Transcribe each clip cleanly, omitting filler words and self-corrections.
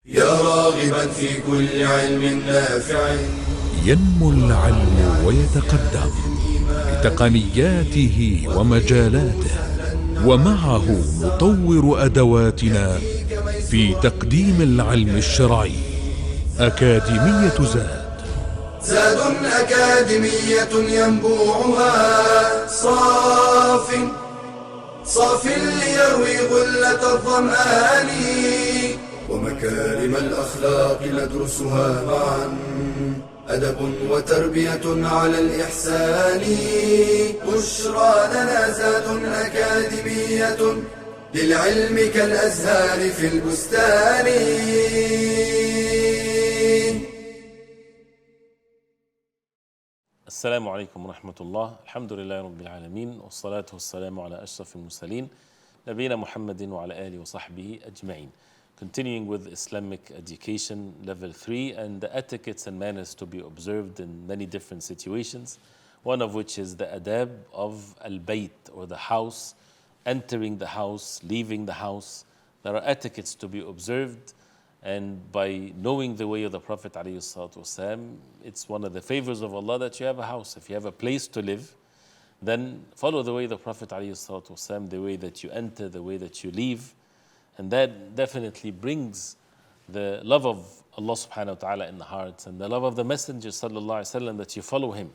يا راغبا في كل علم نافع ينمو العلم ويتقدم بتقنياته ومجالاته، ومعه نطور أدواتنا في تقديم العلم الشرعي. أكاديمية زاد أكاديمية ينبوعها صاف ليروي غلة الظمآن، ومكارم الأخلاق ندرسها معا، أدب وتربية على الإحسان. بشرى لنا زاد أكاديمية للعلم كالأزهار في البستان. السلام عليكم ورحمة الله. الحمد لله رب العالمين، والصلاة والسلام على أشرف المرسلين نبينا محمد وعلى آله وصحبه أجمعين. Continuing with Islamic education level 3 and the etiquettes and manners to be observed in many different situations, one of which is the adab of al-bayt, or the house, entering the house, leaving the house. There are etiquettes to be observed, and by knowing the way of the Prophet ﷺ, it's one of the favors of Allah that you have a house. If you have a place to live, then follow the way of the Prophet ﷺ, the way that you enter, the way that you leave. And that definitely brings the love of Allah subhanahu wa ta'ala in the hearts, and the love of the Messenger sallallahu alaihi wasallam, that you follow him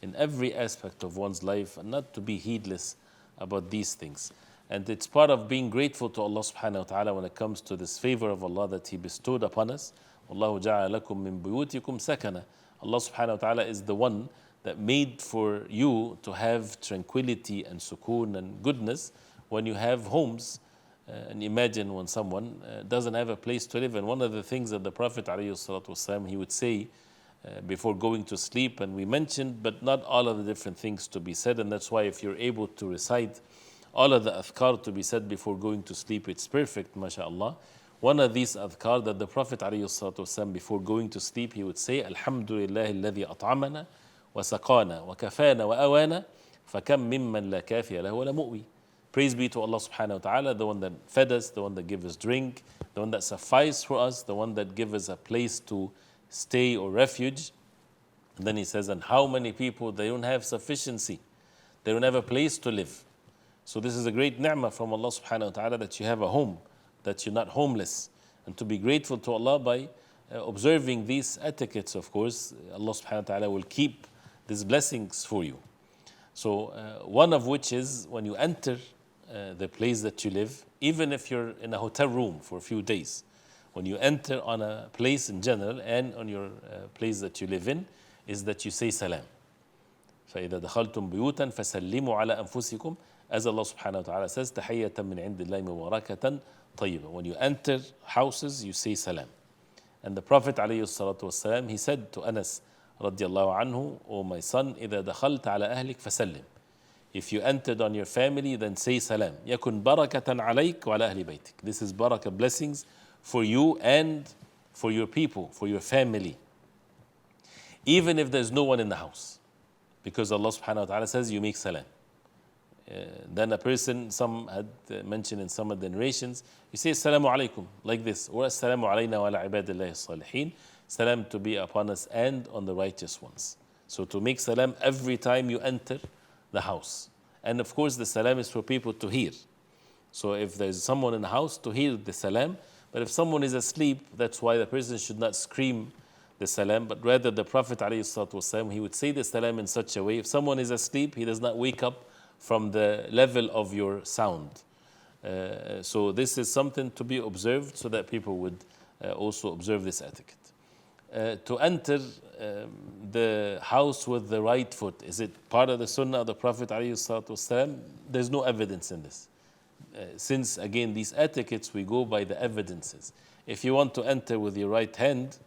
in every aspect of one's life and not to be heedless about these things. And it's part of being grateful to Allah subhanahu wa ta'ala when it comes to this favor of Allah that He bestowed upon us. Wallahu ja'ala lakum min buyutikum sakana. Allah subhanahu wa ta'ala is the one that made for you to have tranquility and sukoon and goodness when you have homes. And imagine when someone doesn't have a place to live. And one of the things that the Prophet ﷺ, he would say before going to sleep, and we mentioned, but not all of the different things to be said, and that's why if you're able to recite all of the adhkar to be said before going to sleep, it's perfect, mashallah. One of these adhkar that the Prophet ﷺ, before going to sleep, he would say, Alhamdulillah alladhi at'amana wa saqana wa kafana wa awana fakam mimman la kafiya lahu wa la mu'wi. Praise be to Allah subhanahu wa ta'ala, the one that fed us, the one that gave us drink, the one that sufficed for us, the one that gave us a place to stay or refuge. And then he says, and how many people, they don't have sufficiency, they don't have a place to live. So this is a great ni'mah from Allah subhanahu wa ta'ala, that you have a home, that you're not homeless. And to be grateful to Allah by observing these etiquettes, of course, Allah subhanahu wa ta'ala will keep these blessings for you. So one of which is when you enter the place that you live, even if you're in a hotel room for a few days, when you enter on a place in general and on your place that you live in, is that you say salam. فَإِذَا دَخَلْتُمْ بُيُوتًا فَسَلِّمُوا عَلَى أَنفُسِكُمْ, as Allah subhanahu wa ta'ala says, تَحِيَّةً مِّنْ عِنْدِ اللَّهِ مُبَارَكَةً طَيِّبًا. When you enter houses, you say salam. And the Prophet ﷺ, he said to Anas radiallahu anhu, O my son, إِذَا دَخَلْتَ عَلَى أَهْلِكَ فَسَلِّمْ. If you entered on your family, then say salam. يَكُنْ بَرَكَةً عَلَيْكَ وَعَلَى أَهْلِ بَيْتِكَ. This is barakah, blessings for you and for your people, for your family. Even if there's no one in the house. Because Allah subhanahu wa ta'ala says you make salam. Then a person, some had mentioned in some of the narrations, you say assalamu alaikum, like this, or assalamu alayna wa ala ibadillahi salihin, salam to be upon us and on the righteous ones. So to make salam every time you enter the house. And of course the salam is for people to hear. So if there's someone in the house, to hear the salam. But if someone is asleep, that's why the person should not scream the salam, but rather the Prophet ﷺ, he would say the salam in such a way, if someone is asleep, he does not wake up from the level of your sound. So this is something to be observed, so that people would also observe this etiquette. To enter the house with the right foot, is it part of the sunnah of the Prophet ﷺ? There's no evidence in this. Since again these etiquettes, we go by the evidences. If you want to enter with your right hand,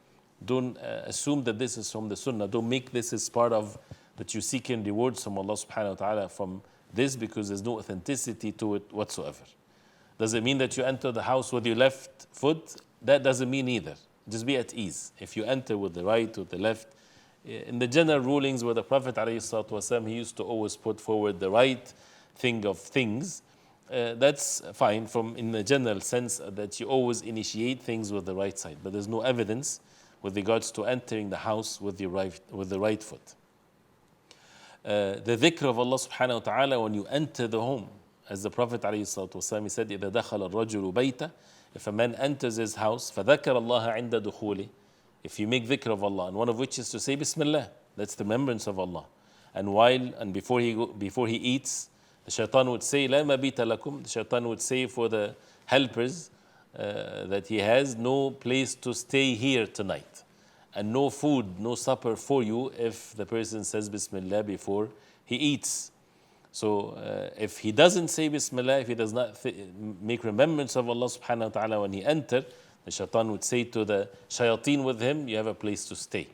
don't assume that this is from the sunnah. Don't make this as part of that you seek in rewards from Allah subhanahu wa ta'ala from this, because there's no authenticity to it whatsoever. Does it mean that you enter the house with your left foot? That doesn't mean either. Just be at ease. If you enter with the right or the left, in the general rulings where the Prophet ﷺ, he used to always put forward the right thing of things, that's fine from in the general sense that you always initiate things with the right side, but there's no evidence with regards to entering the house with the right foot. The dhikr of Allah subhanahu wa ta'ala when you enter the home, as the Prophet alayhi salatu wasalam, he said, إِذَا دَخَلَ الرَّجُلُ بَيْتَ, if a man enters his house, فَذَكَرَ اللَّهَ عِنْدَ دُخُولِهِ, if you make dhikr of Allah, and one of which is to say Bismillah, that's the remembrance of Allah. And before he eats, the shaitan would say, لا مبيت لكم, the shaitan would say for the helpers that he has, no place to stay here tonight, and no food, no supper for you if the person says Bismillah before he eats. So if he doesn't say Bismillah, if he does not make remembrance of Allah subhanahu wa ta'ala when he enters, the shaitan would say to the shayateen with him, you have a place to stay.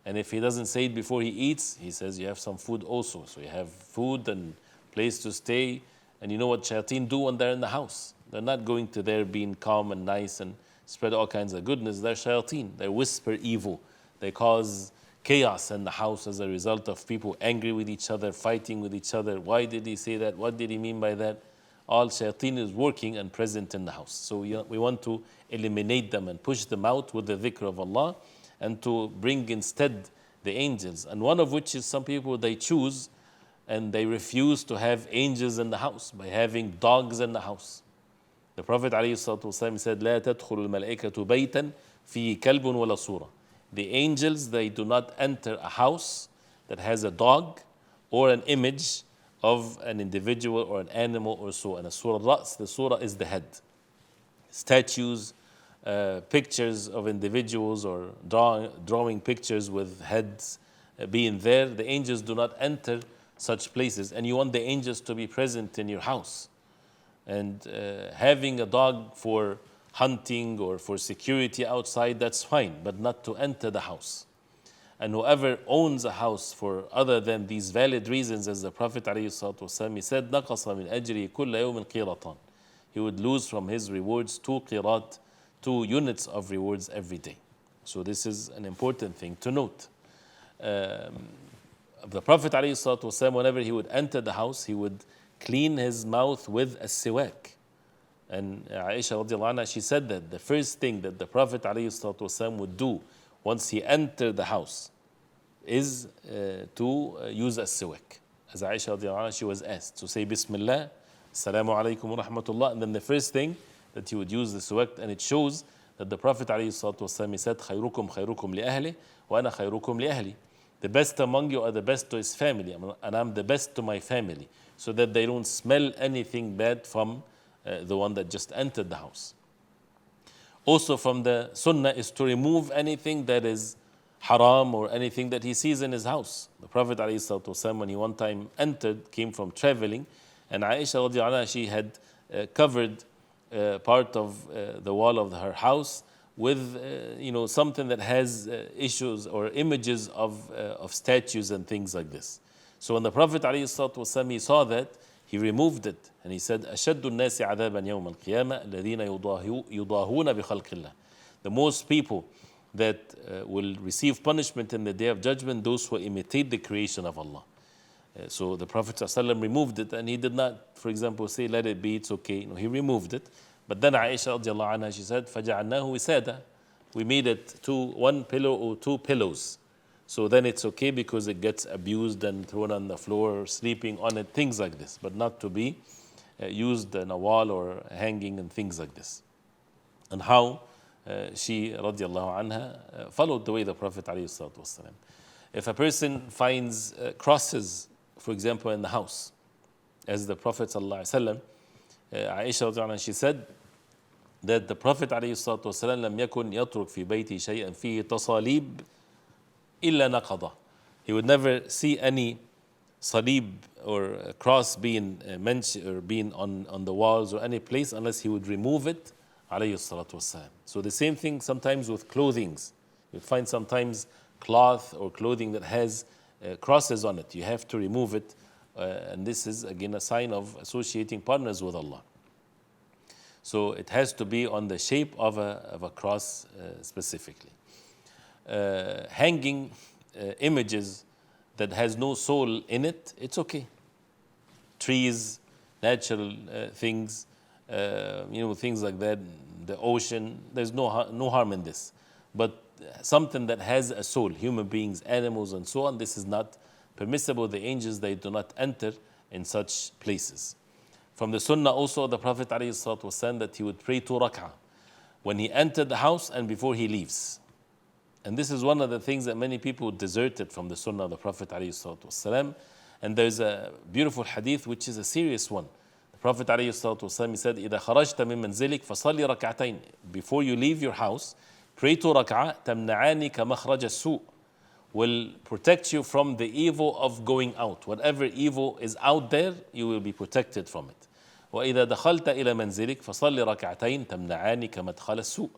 And if he doesn't say it before he eats, he says you have some food also. So you have food and place to stay. And you know what shayateen do when they're in the house? They're not going to there being calm and nice and spread all kinds of goodness. They're shayateen. They whisper evil. They cause chaos in the house as a result of people angry with each other, fighting with each other. Why did he say that? What did he mean by that? All shayateen is working and present in the house. So we want to eliminate them and push them out with the dhikr of Allah, and to bring instead the angels. And one of which is some people, they choose and they refuse to have angels in the house by having dogs in the house. The Prophet ﷺ said, لا تدخل الملائكة بيتا فيه كلب ولا صورة. The angels, they do not enter a house that has a dog or an image of an individual or an animal or so. And the surah is the head. Statues, pictures of individuals or drawing pictures with heads being there, the angels do not enter such places. And you want the angels to be present in your house. And having a dog for hunting or for security outside, that's fine, but not to enter the house. And whoever owns a house for other than these valid reasons, as the Prophet ﷺ, he said, نَقَصَ مِنْ أَجْرِهِ كُلَّ يَوْمٍ قِيرَةً. He would lose from his rewards 2 qirat, 2 units of rewards every day. So this is an important thing to note. The Prophet ﷺ, whenever he would enter the house, he would clean his mouth with a siwak. And Aisha radiallahu anha, she said that the first thing that the Prophet ﷺ would do once he entered the house is to use a siwak. As Aisha radiallahu anha, she was asked to say Bismillah, Assalamu alaikum wa rahmatullah, and then the first thing that he would use the siwak, and it shows that the Prophet ﷺ said, خيركم خيركم لأهله وأنا خيركم لأهلي. The best among you are the best to his family, and I'm the best to my family, so that they don't smell anything bad from the one that just entered the house. Also from the sunnah is to remove anything that is haram or anything that he sees in his house. The Prophet ﷺ, when he one time entered, came from traveling, and Aisha radiallahu anha, she had covered part of the wall of her house with something that has issues or images of statues and things like this. So when the Prophet ﷺ, he saw that, he removed it, and he said, أشد الناس عذابا يوم القيامة الذين يضاهون بخلق الله. The most people that will receive punishment in the Day of Judgment, those who imitate the creation of Allah. So the Prophet ﷺ removed it, and he did not, for example, say, let it be, it's okay. No, he removed it. But then Aisha radiallahu anha, she said, فَجَعَلْنَاهُ وِسَادًا. We made it one pillow or 2 pillows. So then it's okay because it gets abused and thrown on the floor, sleeping on it, things like this, but not to be used on a wall or hanging and things like this. And how she, radiallahu anha, followed the way the Prophet ﷺ. If a person finds crosses, for example, in the house, as the Prophet ﷺ, Aisha radiallahu anha, she said that the Prophet ﷺ لم يكن يترك في بيته شيئا فيه تصاليب إلا نقضه. He would never see any salib or a cross being mentioned or being on the walls or any place unless he would remove it, alayhi salatu wassalam. So the same thing sometimes with clothings. You find sometimes cloth or clothing that has crosses on it. You have to remove it, and this is again a sign of associating partners with Allah. So it has to be on the shape of a cross specifically. Hanging images that has no soul in it, it's okay. Trees, natural things, things like that, the ocean. There's no harm in this. But something that has a soul, human beings, animals, and so on, this is not permissible. The angels, they do not enter in such places. From the Sunnah also, the Prophet ﷺ, that he would pray 2 rak'ah when he entered the house and before he leaves. And this is one of the things that many people deserted from the Sunnah of the Prophet ﷺ. And there's a beautiful hadith which is a serious one. The Prophet ﷺ, he said, إِذَا خَرَجْتَ مِن مَنْزِلِكَ فَصَلِّ رَكْعَتَيْنِ. Before you leave your house, pray 2 rak'ah, تَمْنَعَانِ كَمَخْرَجَ السُّوءِ, will protect you from the evil of going out. Whatever evil is out there, you will be protected from it. وَإِذَا دَخَلْتَ إِلَى مَنْزِلِكَ فَصَلِّ رَكْعَتَيْنِ تَمْنَعَانِ كَمَدْخَلَ السُّوءِ.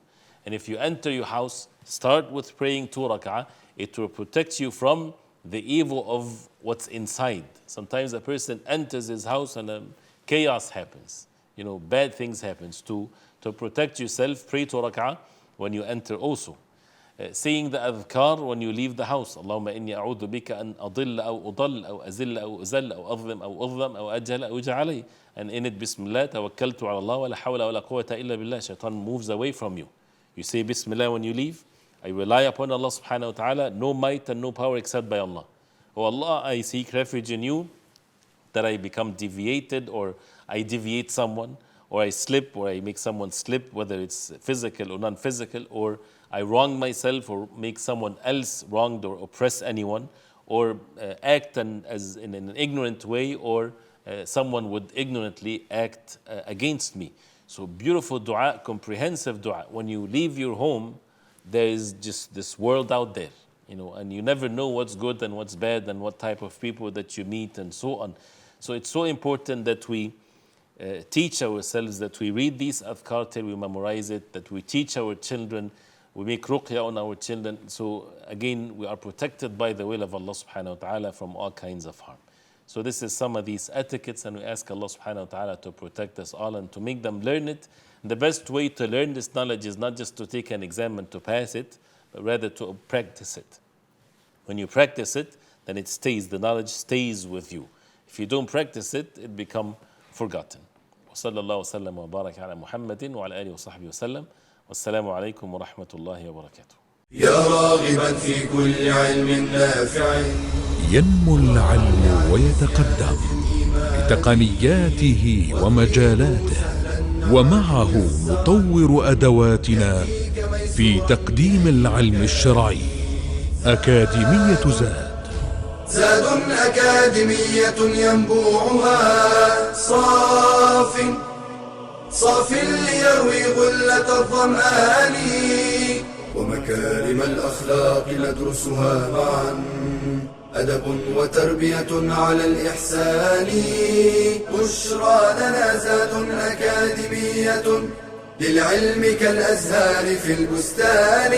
And if you enter your house, start with praying 2 rak'ah. It will protect you from the evil of what's inside. Sometimes a person enters his house and chaos happens. Bad things happens. To protect yourself, pray 2 rak'ah when you enter also. Saying the adhkar when you leave the house. Allahumma inni a'udhu bika an adilla aw udall aw azilla aw uzall aw adhlim aw udhlam aw ajhala aw uj'alay. And in it, Bismillah, tawakkaltu ala Allah wa la hawla wa la quwwata illa billah. Shaitan moves away from you. You say Bismillah when you leave. I rely upon Allah subhanahu wa ta'ala, no might and no power except by Allah. Oh Allah, I seek refuge in you that I become deviated, or I deviate someone, or I slip, or I make someone slip, whether it's physical or non-physical, or I wrong myself or make someone else wronged or oppress anyone, or act in an ignorant way, or someone would ignorantly act against me. So beautiful dua, comprehensive dua. When you leave your home, there is just this world out there, and you never know what's good and what's bad and what type of people that you meet and so on. So it's so important that we teach ourselves, that we read these adhkar till we memorize it, that we teach our children, we make ruqya on our children. So again, we are protected by the will of Allah subhanahu wa ta'ala from all kinds of harm. So this is some of these etiquettes, and we ask Allah subhanahu wa ta'ala to protect us all and to make them learn it. The best way to learn this knowledge is not just to take an exam and to pass it, but rather to practice it. When you practice it, then it stays, the knowledge stays with you. If you don't practice it, it becomes forgotten. وصلى الله وسلم وبارك على محمد وعلى آله وصحبه وسلم. والسلام عليكم ورحمة الله وبركاته. يا راغبا في كل علم نافع. ينمو العلم ويتقدم بتقنياته ومجالاته، ومعه نطور أدواتنا في تقديم العلم الشرعي. أكاديمية زاد أكاديمية ينبوعها صاف ليروي غلة الظمآن، ومكارم الأخلاق ندرسها معا، أدب وتربية على الإحسان. بشرى لنا زاد أكاديمية للعلم كالأزهار في البستان.